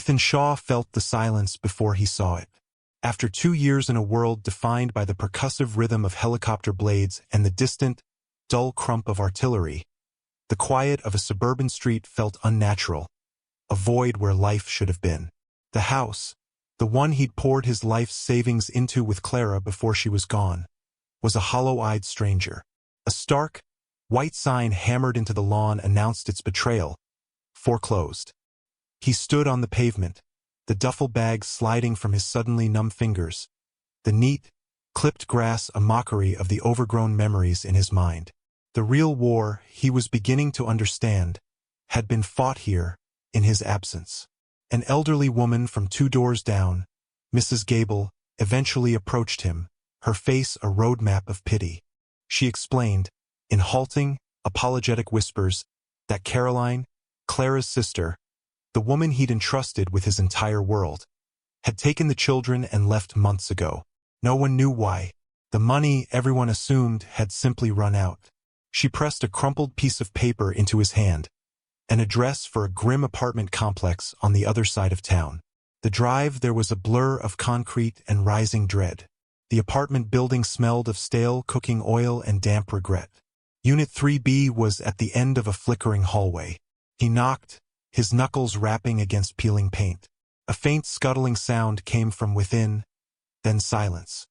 Ethan Shaw felt the silence before he saw it. After 2 years in a world defined by the percussive rhythm of helicopter blades and the distant, dull crump of artillery, the quiet of a suburban street felt unnatural, a void where life should have been. The house, the one he'd poured his life's savings into with Clara before she was gone, was a hollow-eyed stranger. A stark, white sign hammered into the lawn announced its betrayal, foreclosed. He stood on the pavement, the duffel bag sliding from his suddenly numb fingers, the neat, clipped grass a mockery of the overgrown memories in his mind. The real war, he was beginning to understand, had been fought here, in his absence. An elderly woman from 2 doors down, Mrs. Gable, eventually approached him, her face a roadmap of pity. She explained, in halting, apologetic whispers, that Caroline, Clara's sister, the woman he'd entrusted with his entire world, had taken the children and left months ago. No one knew why. The money, everyone assumed, had simply run out. She pressed a crumpled piece of paper into his hand, an address for a grim apartment complex on the other side of town. The drive, there was a blur of concrete and rising dread. The apartment building smelled of stale cooking oil and damp regret. Unit 3B was at the end of a flickering hallway. He knocked, his knuckles rapping against peeling paint. A faint scuttling sound came from within, then silence.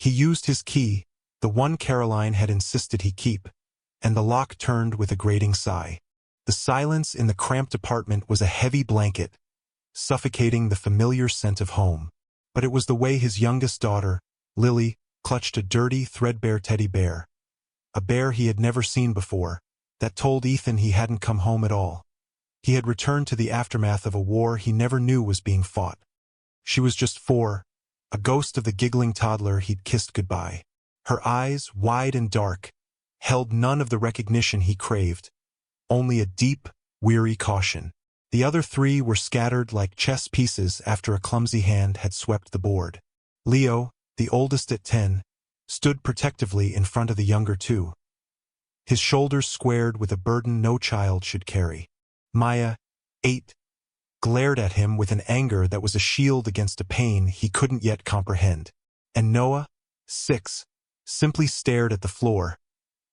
He used his key, the one Caroline had insisted he keep, and the lock turned with a grating sigh. The silence in the cramped apartment was a heavy blanket, suffocating the familiar scent of home. But it was the way his youngest daughter, Lily, clutched a dirty, threadbare teddy bear, a bear he had never seen before, that told Ethan he hadn't come home at all. He had returned to the aftermath of a war he never knew was being fought. She was just 4, a ghost of the giggling toddler he'd kissed goodbye. Her eyes, wide and dark, held none of the recognition he craved, only a deep, weary caution. The other 3 were scattered like chess pieces after a clumsy hand had swept the board. Leo, the oldest at 10, stood protectively in front of the younger 2, his shoulders squared with a burden no child should carry. Maya, 8, glared at him with an anger that was a shield against a pain he couldn't yet comprehend. And Noah, 6, simply stared at the floor,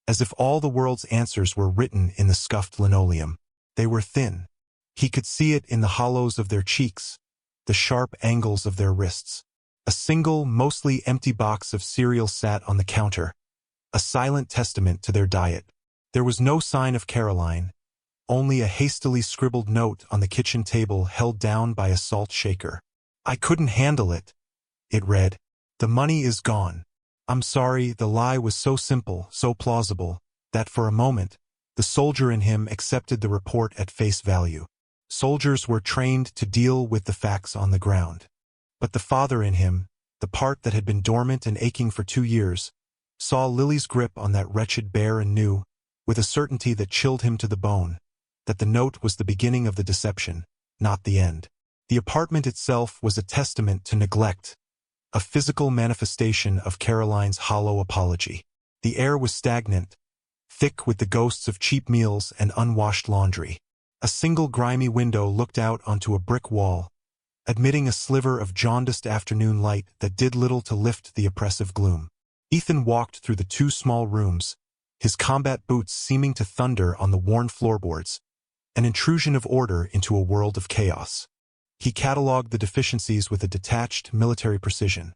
as if all the world's answers were written in the scuffed linoleum. They were thin. He could see it in the hollows of their cheeks, the sharp angles of their wrists. A single, mostly empty box of cereal sat on the counter, a silent testament to their diet. There was no sign of Caroline, only a hastily scribbled note on the kitchen table held down by a salt shaker. "I couldn't handle it," it read. "The money is gone. I'm sorry." The lie was so simple, so plausible, that for a moment, the soldier in him accepted the report at face value. Soldiers were trained to deal with the facts on the ground. But the father in him, the part that had been dormant and aching for 2 years, saw Lily's grip on that wretched bear and knew, with a certainty that chilled him to the bone, that the note was the beginning of the deception, not the end. The apartment itself was a testament to neglect, a physical manifestation of Caroline's hollow apology. The air was stagnant, thick with the ghosts of cheap meals and unwashed laundry. A single grimy window looked out onto a brick wall, admitting a sliver of jaundiced afternoon light that did little to lift the oppressive gloom. Ethan walked through the 2 small rooms, his combat boots seeming to thunder on the worn floorboards, an intrusion of order into a world of chaos. He catalogued the deficiencies with a detached, military precision.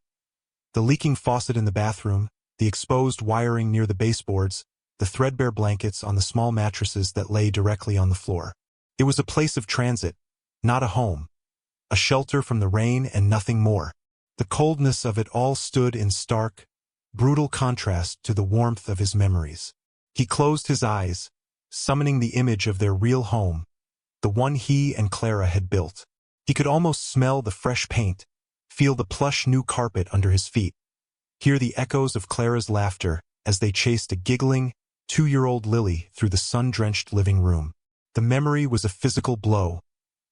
The leaking faucet in the bathroom, the exposed wiring near the baseboards, the threadbare blankets on the small mattresses that lay directly on the floor. It was a place of transit, not a home. A shelter from the rain and nothing more. The coldness of it all stood in stark, brutal contrast to the warmth of his memories. He closed his eyes, summoning the image of their real home, the one he and Clara had built. He could almost smell the fresh paint, feel the plush new carpet under his feet, hear the echoes of Clara's laughter as they chased a giggling, 2-year-old Lily through the sun-drenched living room. The memory was a physical blow,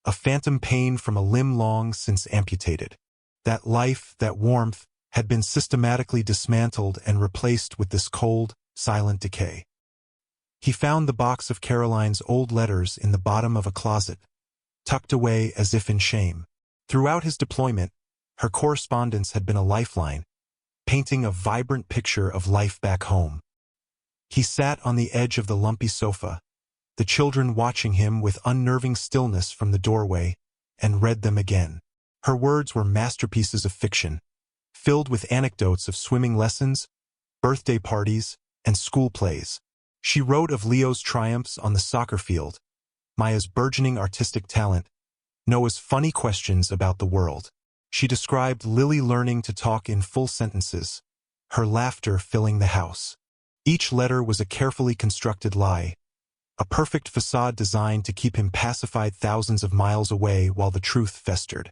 a phantom pain from a limb long since amputated. That life, that warmth, had been systematically dismantled and replaced with this cold, silent decay. He found the box of Caroline's old letters in the bottom of a closet, tucked away as if in shame. Throughout his deployment, her correspondence had been a lifeline, painting a vibrant picture of life back home. He sat on the edge of the lumpy sofa, the children watching him with unnerving stillness from the doorway, and read them again. Her words were masterpieces of fiction, filled with anecdotes of swimming lessons, birthday parties, and school plays. She wrote of Leo's triumphs on the soccer field, Maya's burgeoning artistic talent, Noah's funny questions about the world. She described Lily learning to talk in full sentences, her laughter filling the house. Each letter was a carefully constructed lie, a perfect facade designed to keep him pacified thousands of miles away while the truth festered.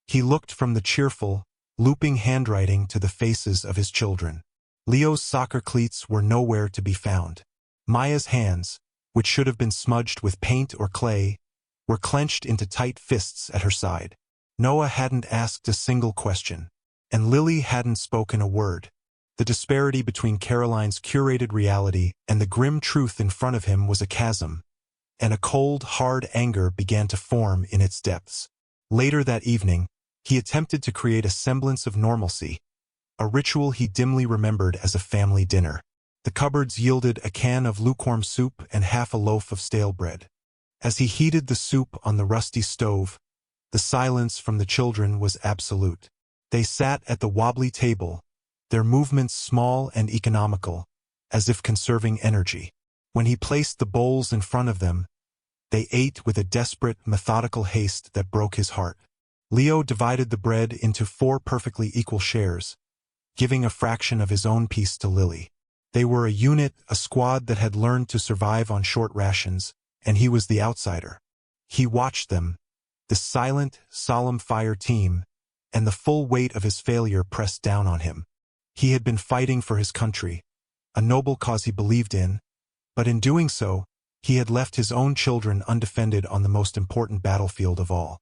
He looked from the cheerful, looping handwriting to the faces of his children. Leo's soccer cleats were nowhere to be found. Maya's hands, which should have been smudged with paint or clay, were clenched into tight fists at her side. Noah hadn't asked a single question, and Lily hadn't spoken a word. The disparity between Caroline's curated reality and the grim truth in front of him was a chasm, and a cold, hard anger began to form in its depths. Later that evening, he attempted to create a semblance of normalcy, a ritual he dimly remembered as a family dinner. The cupboards yielded a can of lukewarm soup and half a loaf of stale bread. As he heated the soup on the rusty stove, the silence from the children was absolute. They sat at the wobbly table, their movements small and economical, as if conserving energy. When he placed the bowls in front of them, they ate with a desperate, methodical haste that broke his heart. Leo divided the bread into 4 perfectly equal shares, giving a fraction of his own piece to Lily. They were a unit, a squad that had learned to survive on short rations, and he was the outsider. He watched them, the silent, solemn fire team, and the full weight of his failure pressed down on him. He had been fighting for his country, a noble cause he believed in, but in doing so, he had left his own children undefended on the most important battlefield of all.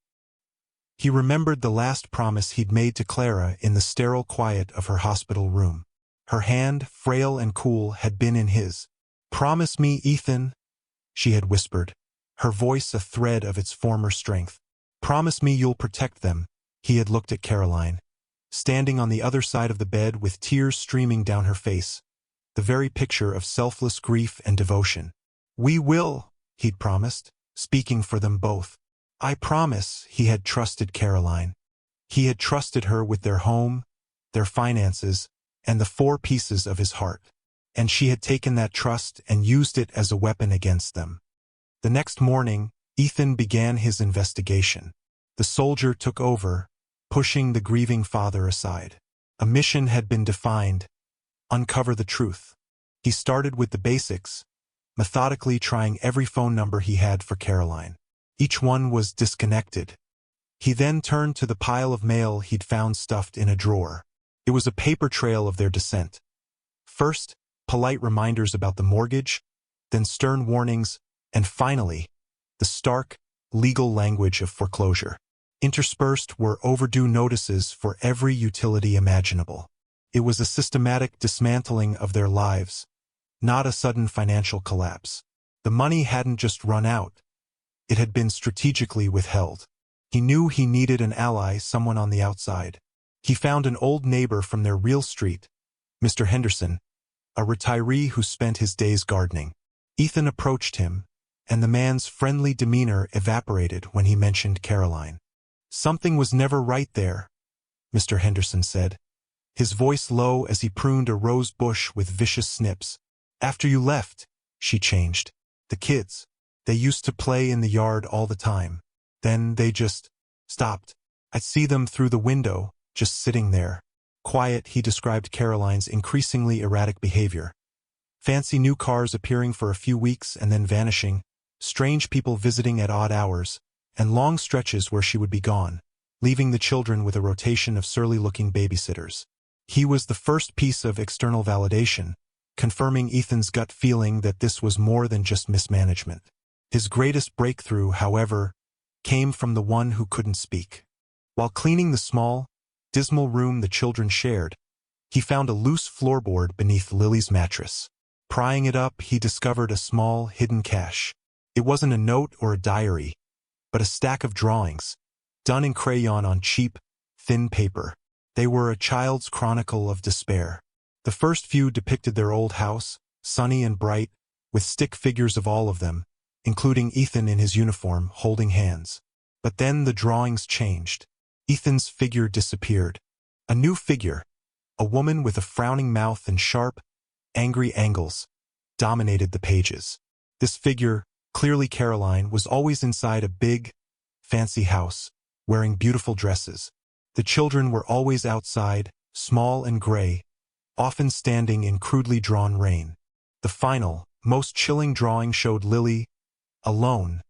He remembered the last promise he'd made to Clara in the sterile quiet of her hospital room. Her hand, frail and cool, had been in his. "Promise me, Ethan," she had whispered, her voice a thread of its former strength. "Promise me you'll protect them." He had looked at Caroline, standing on the other side of the bed with tears streaming down her face, the very picture of selfless grief and devotion. "We will," he'd promised, speaking for them both. "I promise." He had trusted Caroline. He had trusted her with their home, their finances, and the 4 pieces of his heart. And she had taken that trust and used it as a weapon against them. The next morning, Ethan began his investigation. The soldier took over, pushing the grieving father aside. A mission had been defined: uncover the truth. He started with the basics, methodically trying every phone number he had for Caroline. Each one was disconnected. He then turned to the pile of mail he'd found stuffed in a drawer. It was a paper trail of their descent. First, polite reminders about the mortgage, then stern warnings, and finally, the stark, legal language of foreclosure. Interspersed were overdue notices for every utility imaginable. It was a systematic dismantling of their lives, not a sudden financial collapse. The money hadn't just run out. It had been strategically withheld. He knew he needed an ally, someone on the outside. He found an old neighbor from their real street, Mr. Henderson, a retiree who spent his days gardening. Ethan approached him, and the man's friendly demeanor evaporated when he mentioned Caroline. "Something was never right there," Mr. Henderson said, his voice low as he pruned a rose bush with vicious snips. "After you left, she changed. The kids, they used to play in the yard all the time. Then they just stopped. I'd see them through the window, just sitting there. Quiet." He described Caroline's increasingly erratic behavior. Fancy new cars appearing for a few weeks and then vanishing, strange people visiting at odd hours, and long stretches where she would be gone, leaving the children with a rotation of surly-looking babysitters. He was the first piece of external validation, confirming Ethan's gut feeling that this was more than just mismanagement. His greatest breakthrough, however, came from the one who couldn't speak. While cleaning the small, dismal room the children shared, he found a loose floorboard beneath Lily's mattress. Prying it up, he discovered a small, hidden cache. It wasn't a note or a diary. but a stack of drawings, done in crayon on cheap, thin paper. They were a child's chronicle of despair. The first few depicted their old house, sunny and bright, with stick figures of all of them, including Ethan in his uniform, holding hands. But then the drawings changed. Ethan's figure disappeared. A new figure, a woman with a frowning mouth and sharp, angry angles, dominated the pages. This figure, clearly Caroline, was always inside a big, fancy house, wearing beautiful dresses. The children were always outside, small and gray, often standing in crudely drawn rain. The final, most chilling drawing showed Lily, alone,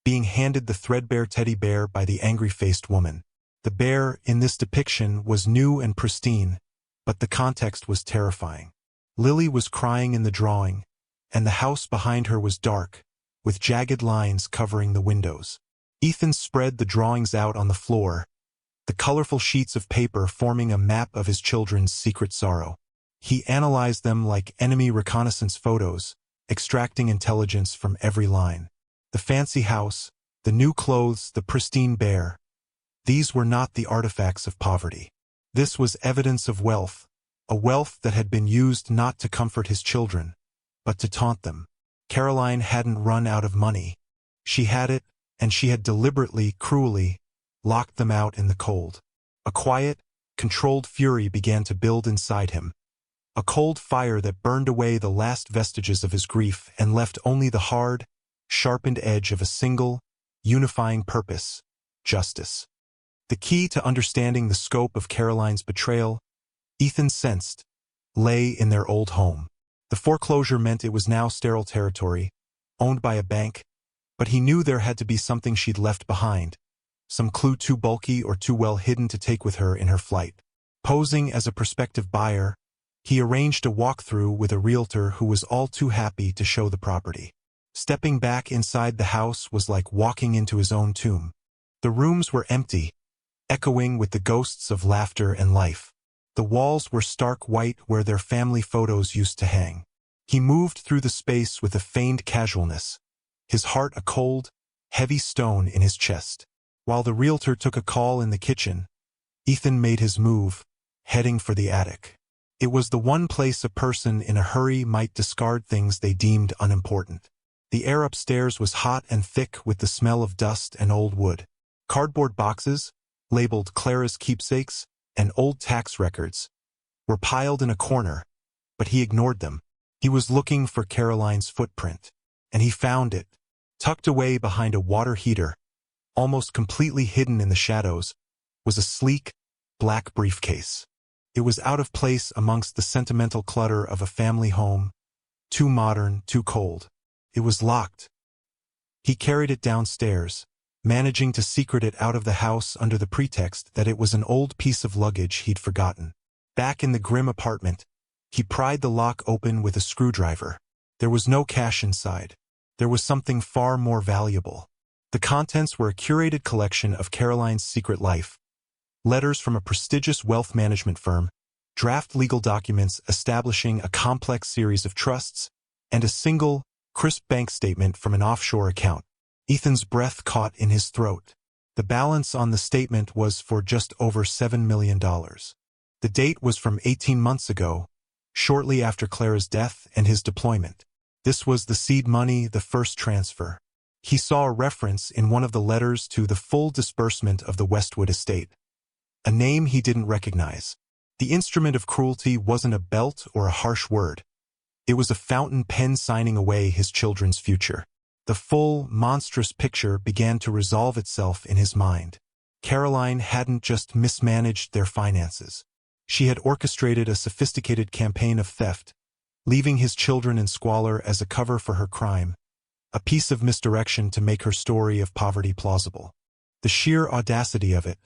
being handed the threadbare teddy bear by the angry-faced woman. The bear, in this depiction, was new and pristine, but the context was terrifying. Lily was crying in the drawing, and the house behind her was dark, with jagged lines covering the windows. Ethan spread the drawings out on the floor, the colorful sheets of paper forming a map of his children's secret sorrow. He analyzed them like enemy reconnaissance photos, extracting intelligence from every line. The fancy house, the new clothes, the pristine bear. These were not the artifacts of poverty. This was evidence of wealth, a wealth that had been used not to comfort his children, but to taunt them. Caroline hadn't run out of money. She had it, and she had deliberately, cruelly, locked them out in the cold. A quiet, controlled fury began to build inside him. A cold fire that burned away the last vestiges of his grief and left only the hard, sharpened edge of a single, unifying purpose: justice. The key to understanding the scope of Caroline's betrayal, Ethan sensed, lay in their old home. The foreclosure meant it was now sterile territory, owned by a bank, but he knew there had to be something she'd left behind, some clue too bulky or too well hidden to take with her in her flight. Posing as a prospective buyer, he arranged a walkthrough with a realtor who was all too happy to show the property. Stepping back inside the house was like walking into his own tomb. The rooms were empty, echoing with the ghosts of laughter and life. The walls were stark white where their family photos used to hang. He moved through the space with a feigned casualness, his heart a cold, heavy stone in his chest. While the realtor took a call in the kitchen, Ethan made his move, heading for the attic. It was the one place a person in a hurry might discard things they deemed unimportant. The air upstairs was hot and thick with the smell of dust and old wood. Cardboard boxes, labeled Clara's keepsakes, and old tax records, were piled in a corner, but he ignored them. He was looking for Caroline's footprint, and he found it. Tucked away behind a water heater, almost completely hidden in the shadows, was a sleek, black briefcase. It was out of place amongst the sentimental clutter of a family home, too modern, too cold. It was locked. He carried it downstairs, managing to secret it out of the house under the pretext that it was an old piece of luggage he'd forgotten. Back in the grim apartment, he pried the lock open with a screwdriver. There was no cash inside. There was something far more valuable. The contents were a curated collection of Caroline's secret life, letters from a prestigious wealth management firm, draft legal documents establishing a complex series of trusts, and a single, crisp bank statement from an offshore account. Ethan's breath caught in his throat. The balance on the statement was for just over $7 million. The date was from 18 months ago, shortly after Clara's death and his deployment. This was the seed money, the first transfer. He saw a reference in one of the letters to the full disbursement of the Westwood estate, a name he didn't recognize. The instrument of cruelty wasn't a belt or a harsh word. It was a fountain pen signing away his children's future. The full, monstrous picture began to resolve itself in his mind. Caroline hadn't just mismanaged their finances. She had orchestrated a sophisticated campaign of theft, leaving his children in squalor as a cover for her crime, a piece of misdirection to make her story of poverty plausible. The sheer audacity of it,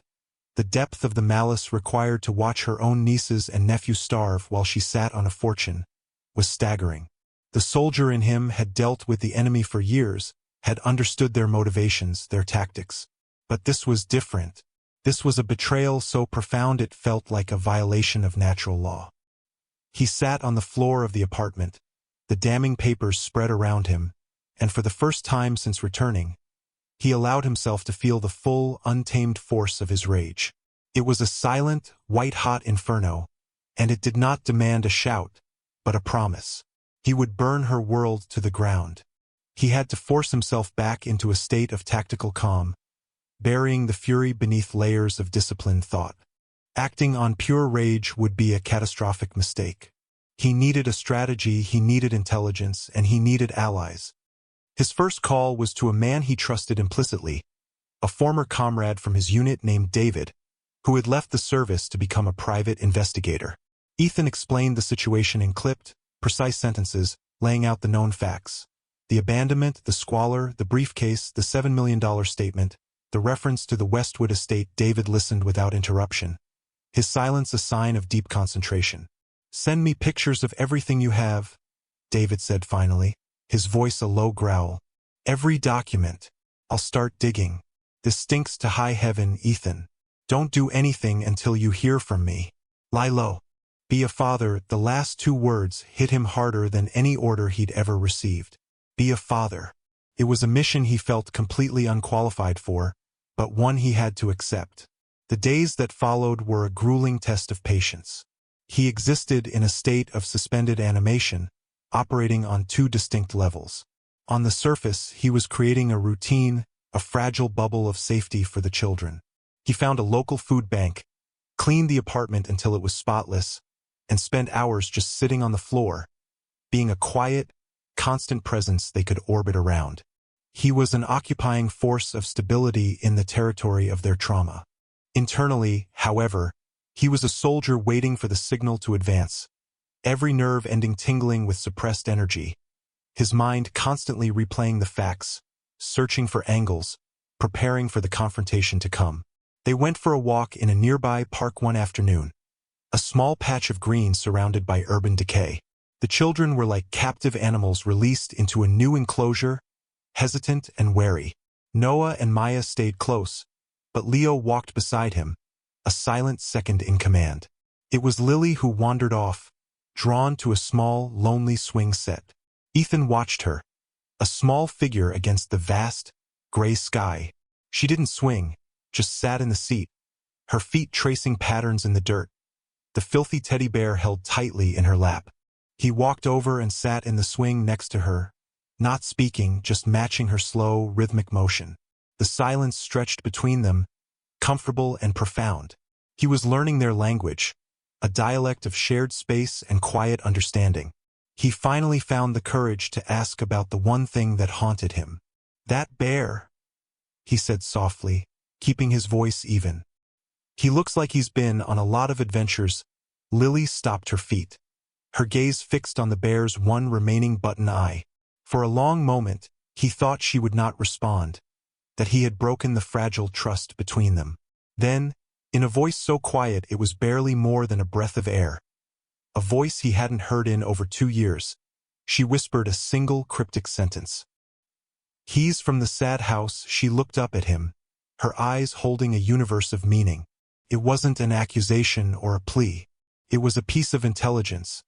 the depth of the malice required to watch her own nieces and nephews starve while she sat on a fortune, was staggering. The soldier in him had dealt with the enemy for years, had understood their motivations, their tactics. But this was different. This was a betrayal so profound it felt like a violation of natural law. He sat on the floor of the apartment, the damning papers spread around him, and for the first time since returning, He allowed himself to feel the full, untamed force of his rage. It was a silent, white-hot inferno, and it did not demand a shout, but a promise. He would burn her world to the ground. He had to force himself back into a state of tactical calm, burying the fury beneath layers of disciplined thought. Acting on pure rage would be a catastrophic mistake. He needed a strategy, he needed intelligence, and he needed allies. His first call was to a man he trusted implicitly, a former comrade from his unit named David, who had left the service to become a private investigator. Ethan explained the situation in clipped, precise sentences, laying out the known facts. The abandonment, the squalor, the briefcase, the $7 million statement, the reference to the Westwood estate. David listened without interruption, his silence a sign of deep concentration. "Send me pictures of everything you have," David said finally, his voice a low growl. "Every document. I'll start digging. This stinks to high heaven, Ethan. Don't do anything until you hear from me. Lie low. Be a father." The last two words hit him harder than any order he'd ever received. Be a father. It was a mission he felt completely unqualified for, but one he had to accept. The days that followed were a grueling test of patience. He existed in a state of suspended animation, operating on two distinct levels. On the surface, he was creating a routine, a fragile bubble of safety for the children. He found a local food bank, cleaned the apartment until it was spotless, and spent hours just sitting on the floor, being a quiet, constant presence they could orbit around. He was an occupying force of stability in the territory of their trauma. Internally, however, he was a soldier waiting for the signal to advance, every nerve ending tingling with suppressed energy, his mind constantly replaying the facts, searching for angles, preparing for the confrontation to come. They went for a walk in a nearby park one afternoon, a small patch of green surrounded by urban decay. The children were like captive animals released into a new enclosure, hesitant and wary. Noah and Maya stayed close, but Leo walked beside him, a silent second in command. It was Lily who wandered off, drawn to a small, lonely swing set. Ethan watched her, a small figure against the vast, gray sky. She didn't swing, just sat in the seat, her feet tracing patterns in the dirt, the filthy teddy bear held tightly in her lap. He walked over and sat in the swing next to her, not speaking, just matching her slow, rhythmic motion. The silence stretched between them, comfortable and profound. He was learning their language, a dialect of shared space and quiet understanding. He finally found the courage to ask about the one thing that haunted him. "That bear," he said softly, keeping his voice even. "He looks like he's been on a lot of adventures." Lily stopped her feet, her gaze fixed on the bear's one remaining button eye. For a long moment, he thought she would not respond, that he had broken the fragile trust between them. Then, in a voice so quiet it was barely more than a breath of air, a voice he hadn't heard in over 2 years, she whispered a single cryptic sentence. "He's from the sad house." She looked up at him, her eyes holding a universe of meaning. It wasn't an accusation or a plea. It was a piece of intelligence,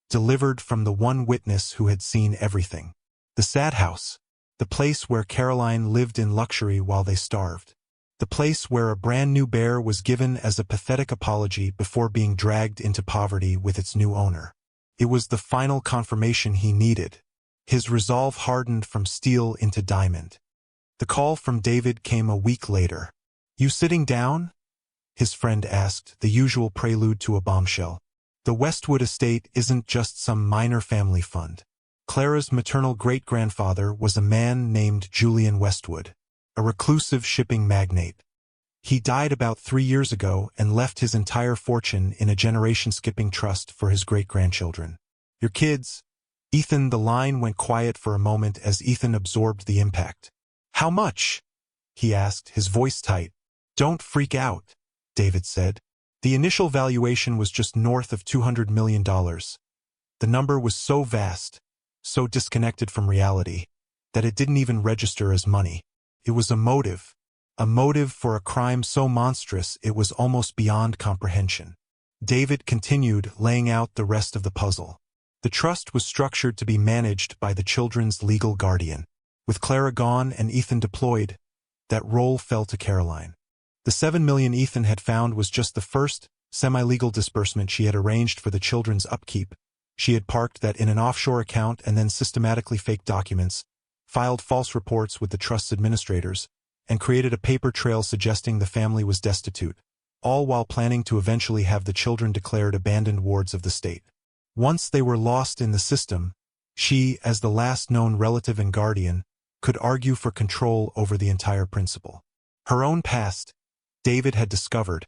delivered from the one witness who had seen everything. The sad house, the place where Caroline lived in luxury while they starved. The place where a brand new bear was given as a pathetic apology before being dragged into poverty with its new owner. It was the final confirmation he needed. His resolve hardened from steel into diamond. The call from David came a week later. "You sitting down?" his friend asked, the usual prelude to a bombshell. The Westwood estate isn't just some minor family fund. Clara's maternal great-grandfather was a man named Julian Westwood, a reclusive shipping magnate. He died about 3 years ago and left his entire fortune in a generation-skipping trust for his great-grandchildren. "Your kids?" Ethan. The line went quiet for a moment as Ethan absorbed the impact. "How much?" he asked, his voice tight. "Don't freak out," David said. The initial valuation was just north of $200 million. The number was so vast, so disconnected from reality, that it didn't even register as money. It was a motive for a crime so monstrous it was almost beyond comprehension. David continued, laying out the rest of the puzzle. The trust was structured to be managed by the children's legal guardian. With Clara gone and Ethan deployed, That role fell to Caroline. The $7 million Ethan had found was just the first, semi-legal disbursement she had arranged for the children's upkeep. She had parked that in an offshore account and then systematically faked documents, filed false reports with the trust's administrators, and created a paper trail suggesting the family was destitute, all while planning to eventually have the children declared abandoned wards of the state. Once they were lost in the system, she, as the last known relative and guardian, could argue for control over the entire principal. Her own past, David had discovered,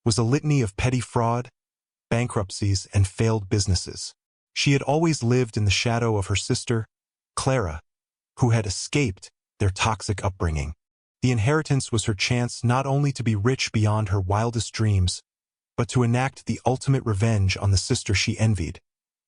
was a litany of petty fraud, bankruptcies, and failed businesses. She had always lived in the shadow of her sister, Clara, who had escaped their toxic upbringing. The inheritance was her chance not only to be rich beyond her wildest dreams, but to enact the ultimate revenge on the sister she envied,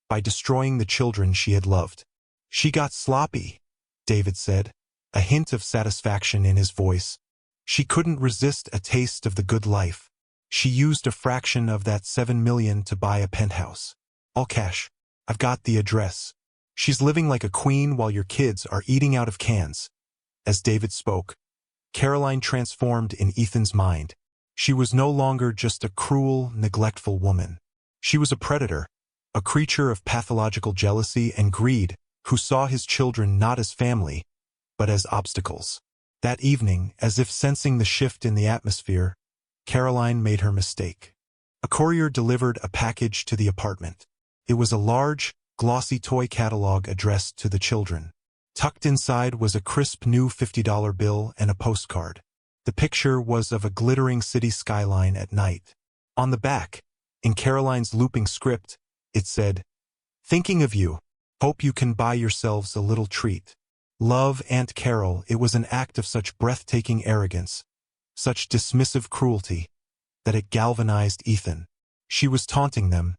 by destroying the children she had loved. She got sloppy, David said, a hint of satisfaction in his voice. She couldn't resist a taste of the good life. She used a fraction of that $7 million to buy a penthouse. All cash. I've got the address. She's living like a queen while your kids are eating out of cans. As David spoke, Caroline transformed in Ethan's mind. She was no longer just a cruel, neglectful woman. She was a predator, a creature of pathological jealousy and greed who saw his children not as family, but as obstacles. That evening, as if sensing the shift in the atmosphere, Caroline made her mistake. A courier delivered a package to the apartment. It was a large, glossy toy catalog addressed to the children. Tucked inside was a crisp new $50 bill and a postcard. The picture was of a glittering city skyline at night. On the back, in Caroline's looping script, it said, "Thinking of you. Hope you can buy yourselves a little treat. Love, Aunt Carol." It was an act of such breathtaking arrogance, such dismissive cruelty, that it galvanized Ethan. She was taunting them,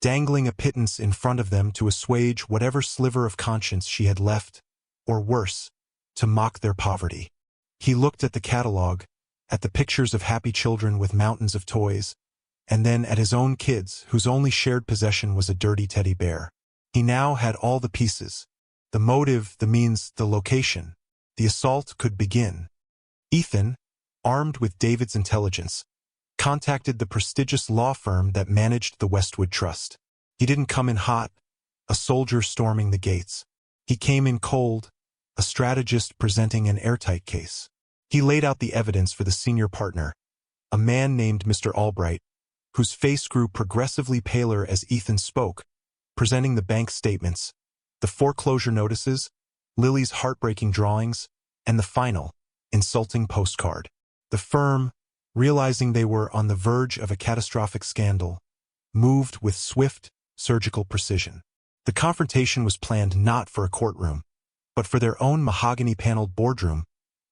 dangling a pittance in front of them to assuage whatever sliver of conscience she had left, or worse, to mock their poverty. He looked at the catalog, at the pictures of happy children with mountains of toys, and then at his own kids, whose only shared possession was a dirty teddy bear. He now had all the pieces. The motive, the means, the location. The assault could begin. Ethan, armed with David's intelligence, contacted the prestigious law firm that managed the Westwood Trust. He didn't come in hot, a soldier storming the gates. He came in cold, a strategist presenting an airtight case. He laid out the evidence for the senior partner, a man named Mr. Albright, whose face grew progressively paler as Ethan spoke, presenting the bank statements, the foreclosure notices, Lily's heartbreaking drawings, and the final, insulting postcard. The firm, realizing they were on the verge of a catastrophic scandal, moved with swift, surgical precision. The confrontation was planned not for a courtroom, but for their own mahogany-paneled boardroom,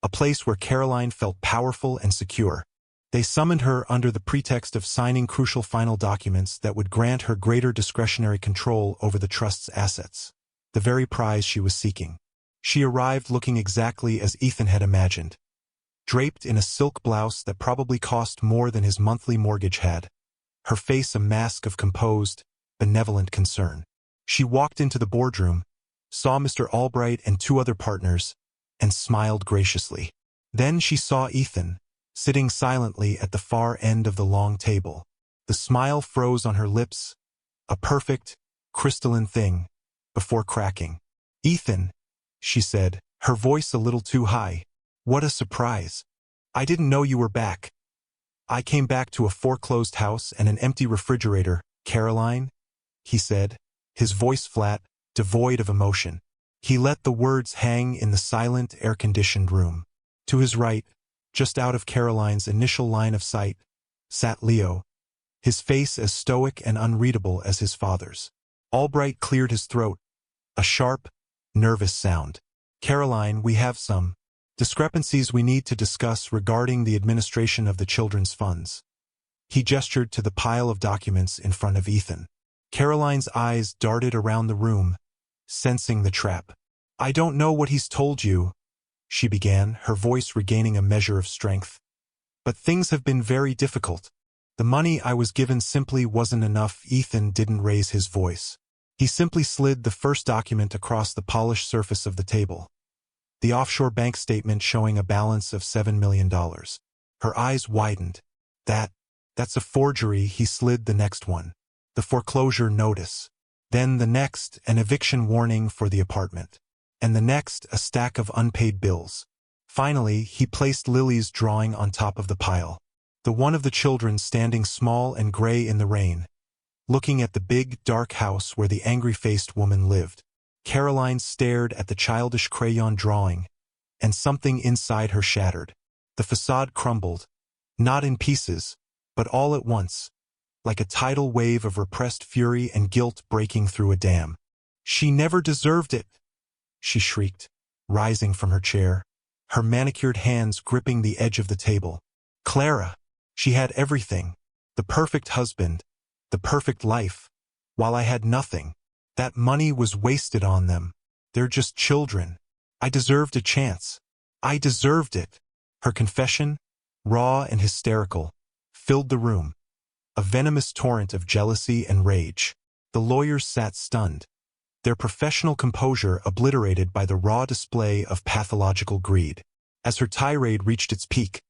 a place where Caroline felt powerful and secure. They summoned her under the pretext of signing crucial final documents that would grant her greater discretionary control over the trust's assets, the very prize she was seeking. She arrived looking exactly as Ethan had imagined, draped in a silk blouse that probably cost more than his monthly mortgage had, her face a mask of composed, benevolent concern. She walked into the boardroom, saw Mr. Albright and two other partners, and smiled graciously. Then she saw Ethan, sitting silently at the far end of the long table. The smile froze on her lips, a perfect, crystalline thing, before cracking. "Ethan," she said, her voice a little too high. "What a surprise. I didn't know you were back." "I came back to a foreclosed house and an empty refrigerator, Caroline," he said, his voice flat, devoid of emotion. He let the words hang in the silent, air-conditioned room. To his right, just out of Caroline's initial line of sight, sat Leo, his face as stoic and unreadable as his father's. Albright cleared his throat, a sharp, nervous sound. "Caroline, we have some discrepancies we need to discuss regarding the administration of the children's funds." He gestured to the pile of documents in front of Ethan. Caroline's eyes darted around the room, sensing the trap. "I don't know what he's told you," she began, her voice regaining a measure of strength. "But things have been very difficult. The money I was given simply wasn't enough." Ethan didn't raise his voice. He simply slid the first document across the polished surface of the table. the offshore bank statement showing a balance of $7 million. Her eyes widened. That's a forgery. He slid the next one. The foreclosure notice. Then the next, an eviction warning for the apartment. And the next, a stack of unpaid bills. Finally, he placed Lily's drawing on top of the pile. The one of the children standing small and gray in the rain, looking at the big, dark house where the angry-faced woman lived. Caroline stared at the childish crayon drawing, and something inside her shattered. The facade crumbled, not in pieces, but all at once, like a tidal wave of repressed fury and guilt breaking through a dam. "She never deserved it," she shrieked, rising from her chair, her manicured hands gripping the edge of the table. "Clara, she had everything, the perfect husband, the perfect life, while I had nothing. That money was wasted on them. They're just children. I deserved a chance. I deserved it." Her confession, raw and hysterical, filled the room, a venomous torrent of jealousy and rage. The lawyers sat stunned, their professional composure obliterated by the raw display of pathological greed. As her tirade reached its peak,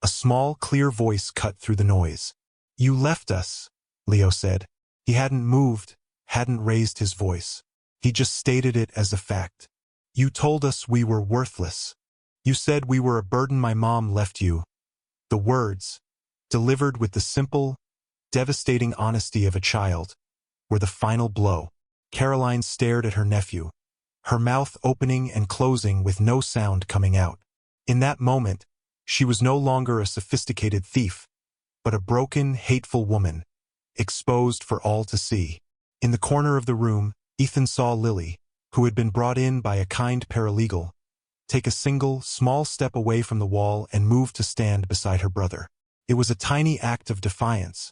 a small, clear voice cut through the noise. "You left us," Leo said. He hadn't moved, hadn't raised his voice. He just stated it as a fact. "You told us we were worthless. You said we were a burden. My mom left you." The words, delivered with the simple, devastating honesty of a child, were the final blow. Caroline stared at her nephew, her mouth opening and closing with no sound coming out. In that moment, she was no longer a sophisticated thief, but a broken, hateful woman, exposed for all to see. In the corner of the room, Ethan saw Lily, who had been brought in by a kind paralegal, take a single, small step away from the wall and move to stand beside her brother. It was a tiny act of defiance,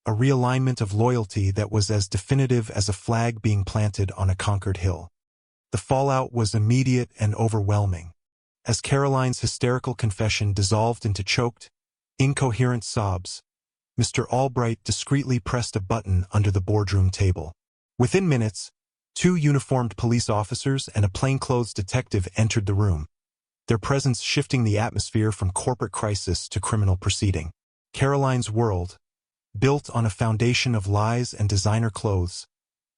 a realignment of loyalty that was as definitive as a flag being planted on a conquered hill. The fallout was immediate and overwhelming. As Caroline's hysterical confession dissolved into choked, incoherent sobs, Mr. Albright discreetly pressed a button under the boardroom table. Within minutes, 2 uniformed police officers and a plainclothes detective entered the room, their presence shifting the atmosphere from corporate crisis to criminal proceeding. Caroline's world, built on a foundation of lies and designer clothes,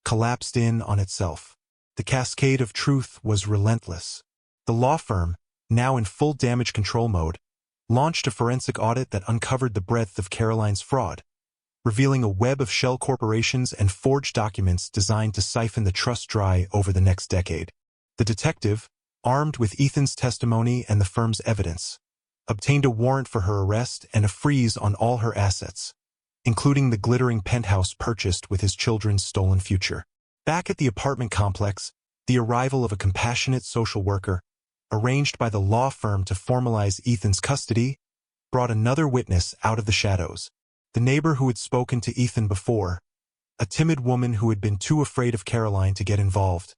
collapsed in on itself. The cascade of truth was relentless. The law firm, now in full damage control mode, launched a forensic audit that uncovered the breadth of Caroline's fraud, revealing a web of shell corporations and forged documents designed to siphon the trust dry over the next decade. The detective, armed with Ethan's testimony and the firm's evidence, obtained a warrant for her arrest and a freeze on all her assets, including the glittering penthouse purchased with his children's stolen future. Back at the apartment complex, the arrival of a compassionate social worker, arranged by the law firm to formalize Ethan's custody, brought another witness out of the shadows. The neighbor who had spoken to Ethan before, a timid woman who had been too afraid of Caroline to get involved,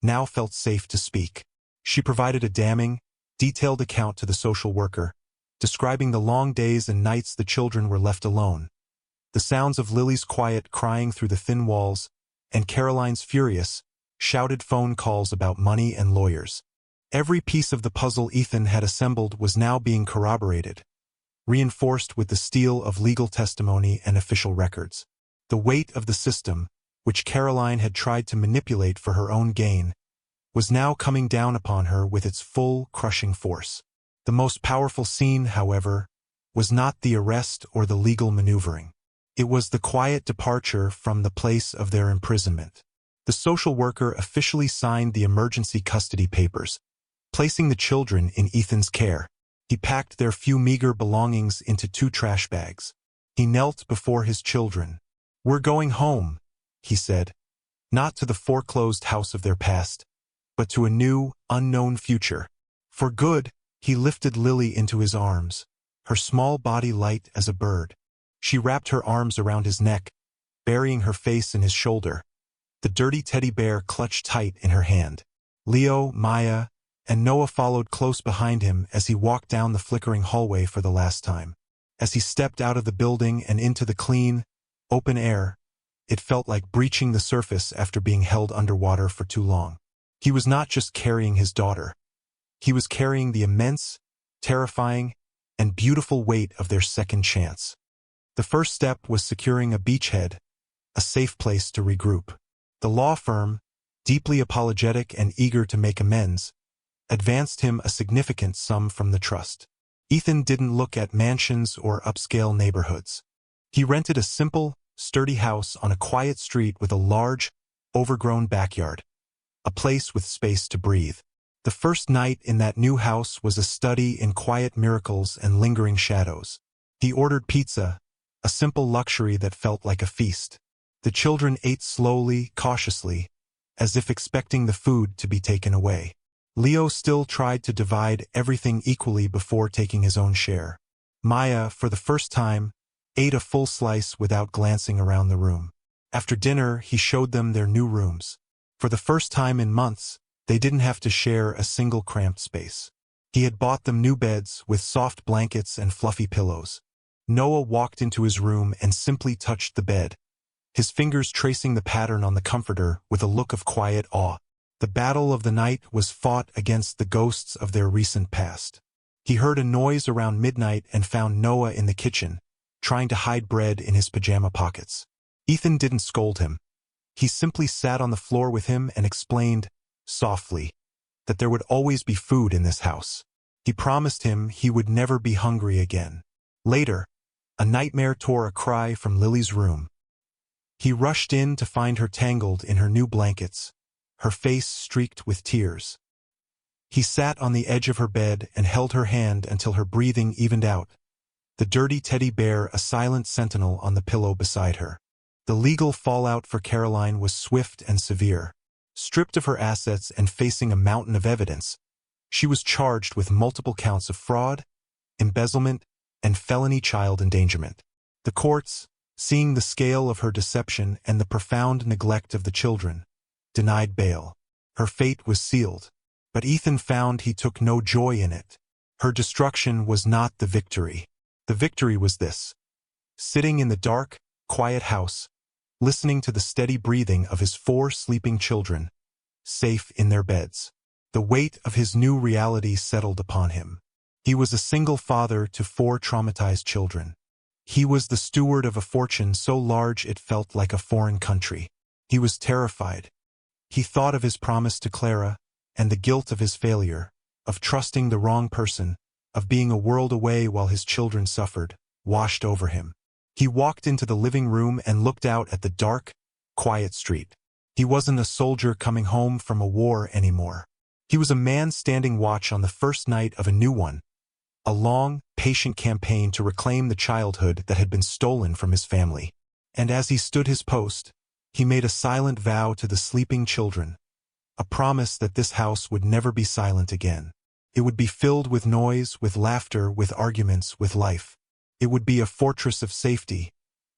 now felt safe to speak. She provided a damning, detailed account to the social worker, describing the long days and nights the children were left alone, the sounds of Lily's quiet crying through the thin walls, and Caroline's furious, shouted phone calls about money and lawyers. Every piece of the puzzle Ethan had assembled was now being corroborated, reinforced with the steel of legal testimony and official records. The weight of the system, which Caroline had tried to manipulate for her own gain, was now coming down upon her with its full, crushing force. The most powerful scene, however, was not the arrest or the legal maneuvering. It was the quiet departure from the place of their imprisonment. The social worker officially signed the emergency custody papers, placing the children in Ethan's care. He packed their few meager belongings into 2 trash bags. He knelt before his children. "We're going home," he said, not to the foreclosed house of their past, but to a new, unknown future. For good, he lifted Lily into his arms, her small body light as a bird. She wrapped her arms around his neck, burying her face in his shoulder, the dirty teddy bear clutched tight in her hand. Leo, Maya, and Noah followed close behind him as he walked down the flickering hallway for the last time. As he stepped out of the building and into the clean, open air, it felt like breaching the surface after being held underwater for too long. He was not just carrying his daughter. He was carrying the immense, terrifying, and beautiful weight of their second chance. The first step was securing a beachhead, a safe place to regroup. The law firm, deeply apologetic and eager to make amends, advanced him a significant sum from the trust. Ethan didn't look at mansions or upscale neighborhoods. He rented a simple, sturdy house on a quiet street with a large, overgrown backyard, a place with space to breathe. The first night in that new house was a study in quiet miracles and lingering shadows. He ordered pizza, a simple luxury that felt like a feast. The children ate slowly, cautiously, as if expecting the food to be taken away. Leo still tried to divide everything equally before taking his own share. Maya, for the first time, ate a full slice without glancing around the room. After dinner, he showed them their new rooms. For the first time in months, they didn't have to share a single cramped space. He had bought them new beds with soft blankets and fluffy pillows. Noah walked into his room and simply touched the bed, his fingers tracing the pattern on the comforter with a look of quiet awe. The battle of the night was fought against the ghosts of their recent past. He heard a noise around midnight and found Noah in the kitchen, trying to hide bread in his pajama pockets. Ethan didn't scold him. He simply sat on the floor with him and explained, softly, that there would always be food in this house. He promised him he would never be hungry again. Later, a nightmare tore a cry from Lily's room. He rushed in to find her tangled in her new blankets, her face streaked with tears. He sat on the edge of her bed and held her hand until her breathing evened out, the dirty teddy bear a silent sentinel on the pillow beside her. The legal fallout for Caroline was swift and severe. Stripped of her assets and facing a mountain of evidence, she was charged with multiple counts of fraud, embezzlement, and felony child endangerment. The courts, seeing the scale of her deception and the profound neglect of the children, denied bail. Her fate was sealed, but Ethan found he took no joy in it. Her destruction was not the victory. The victory was this: sitting in the dark, quiet house, listening to the steady breathing of his 4 sleeping children, safe in their beds. The weight of his new reality settled upon him. He was a single father to 4 traumatized children. He was the steward of a fortune so large it felt like a foreign country. He was terrified. He thought of his promise to Clara, and the guilt of his failure, of trusting the wrong person, of being a world away while his children suffered, washed over him. He walked into the living room and looked out at the dark, quiet street. He wasn't a soldier coming home from a war anymore. He was a man standing watch on the first night of a new one, a long, patient campaign to reclaim the childhood that had been stolen from his family. And as he stood his post, he made a silent vow to the sleeping children, a promise that this house would never be silent again. It would be filled with noise, with laughter, with arguments, with life. It would be a fortress of safety,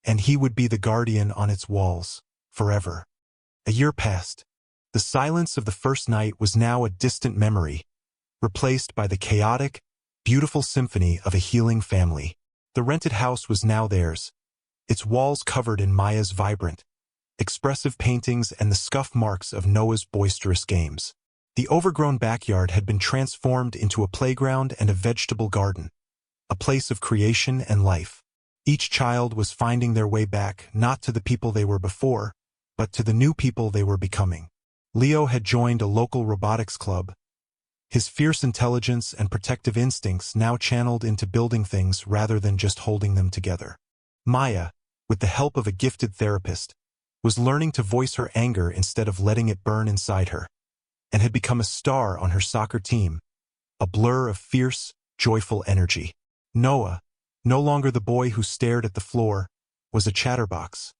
and he would be the guardian on its walls, forever. A year passed. The silence of the first night was now a distant memory, replaced by the chaotic, beautiful symphony of a healing family. The rented house was now theirs, its walls covered in Maya's vibrant, expressive paintings and the scuff marks of Noah's boisterous games. The overgrown backyard had been transformed into a playground and a vegetable garden, a place of creation and life. Each child was finding their way back, not to the people they were before, but to the new people they were becoming. Leo had joined a local robotics club, his fierce intelligence and protective instincts now channeled into building things rather than just holding them together. Maya, with the help of a gifted therapist, was learning to voice her anger instead of letting it burn inside her, and had become a star on her soccer team, a blur of fierce, joyful energy. Noah, no longer the boy who stared at the floor, was a chatterbox,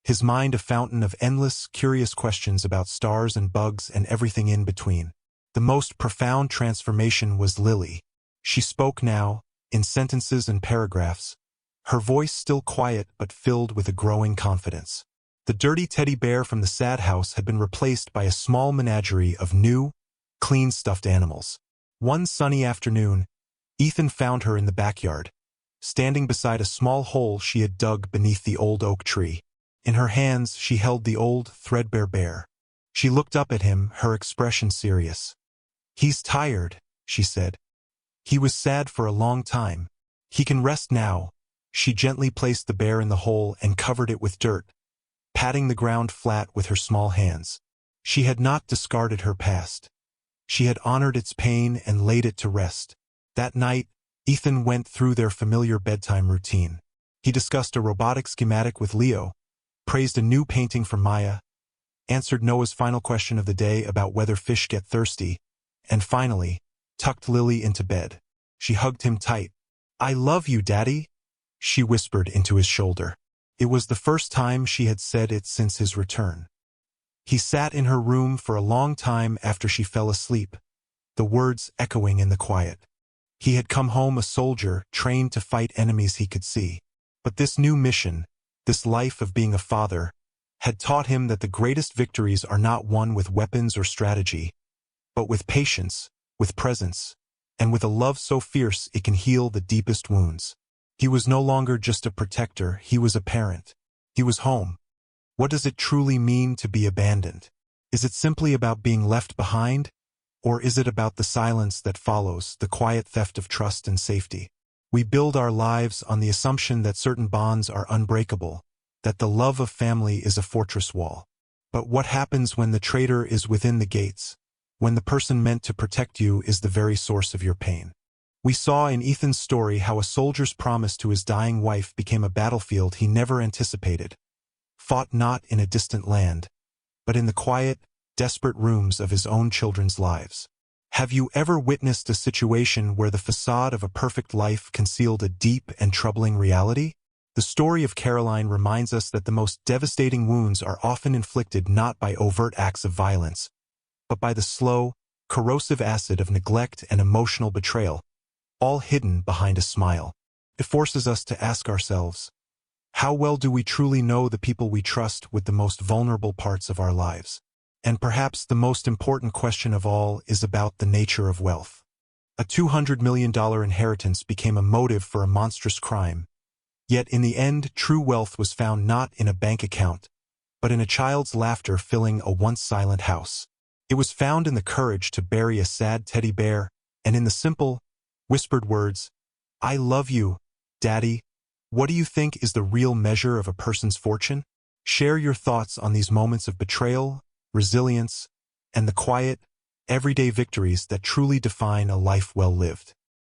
his mind a fountain of endless, curious questions about stars and bugs and everything in between. The most profound transformation was Lily. She spoke now, in sentences and paragraphs, her voice still quiet but filled with a growing confidence. The dirty teddy bear from the sad house had been replaced by a small menagerie of new, clean stuffed animals. One sunny afternoon, Ethan found her in the backyard, standing beside a small hole she had dug beneath the old oak tree. In her hands she held the old, threadbare bear. She looked up at him, her expression serious. "He's tired," she said. He was sad for a long time. He can rest now. She gently placed the bear in the hole and covered it with dirt, patting the ground flat with her small hands. She had not discarded her past. She had honored its pain and laid it to rest. That night, Ethan went through their familiar bedtime routine. He discussed a robotic schematic with Leo, praised a new painting from Maya, answered Noah's final question of the day about whether fish get thirsty, and finally, tucked Lily into bed. She hugged him tight. "I love you, Daddy," she whispered into his shoulder. It was the first time she had said it since his return. He sat in her room for a long time after she fell asleep, the words echoing in the quiet. He had come home a soldier, trained to fight enemies he could see. But this new mission, this life of being a father, had taught him that the greatest victories are not won with weapons or strategy, but with patience, with presence, and with a love so fierce it can heal the deepest wounds. He was no longer just a protector, he was a parent. He was home. What does it truly mean to be abandoned? Is it simply about being left behind? Or is it about the silence that follows, the quiet theft of trust and safety? We build our lives on the assumption that certain bonds are unbreakable, that the love of family is a fortress wall. But what happens when the traitor is within the gates? When the person meant to protect you is the very source of your pain? We saw in Ethan's story how a soldier's promise to his dying wife became a battlefield he never anticipated, fought not in a distant land, but in the quiet, desperate rooms of his own children's lives. Have you ever witnessed a situation where the facade of a perfect life concealed a deep and troubling reality? The story of Caroline reminds us that the most devastating wounds are often inflicted not by overt acts of violence, but by the slow, corrosive acid of neglect and emotional betrayal, all hidden behind a smile. It forces us to ask ourselves, how well do we truly know the people we trust with the most vulnerable parts of our lives? And perhaps the most important question of all is about the nature of wealth. A $200 million inheritance became a motive for a monstrous crime. Yet in the end, true wealth was found not in a bank account, but in a child's laughter filling a once silent house. It was found in the courage to bury a sad teddy bear, and in the simple, whispered words, "I love you, Daddy." What do you think is the real measure of a person's fortune? Share your thoughts on these moments of betrayal, resilience, and the quiet, everyday victories that truly define a life well lived.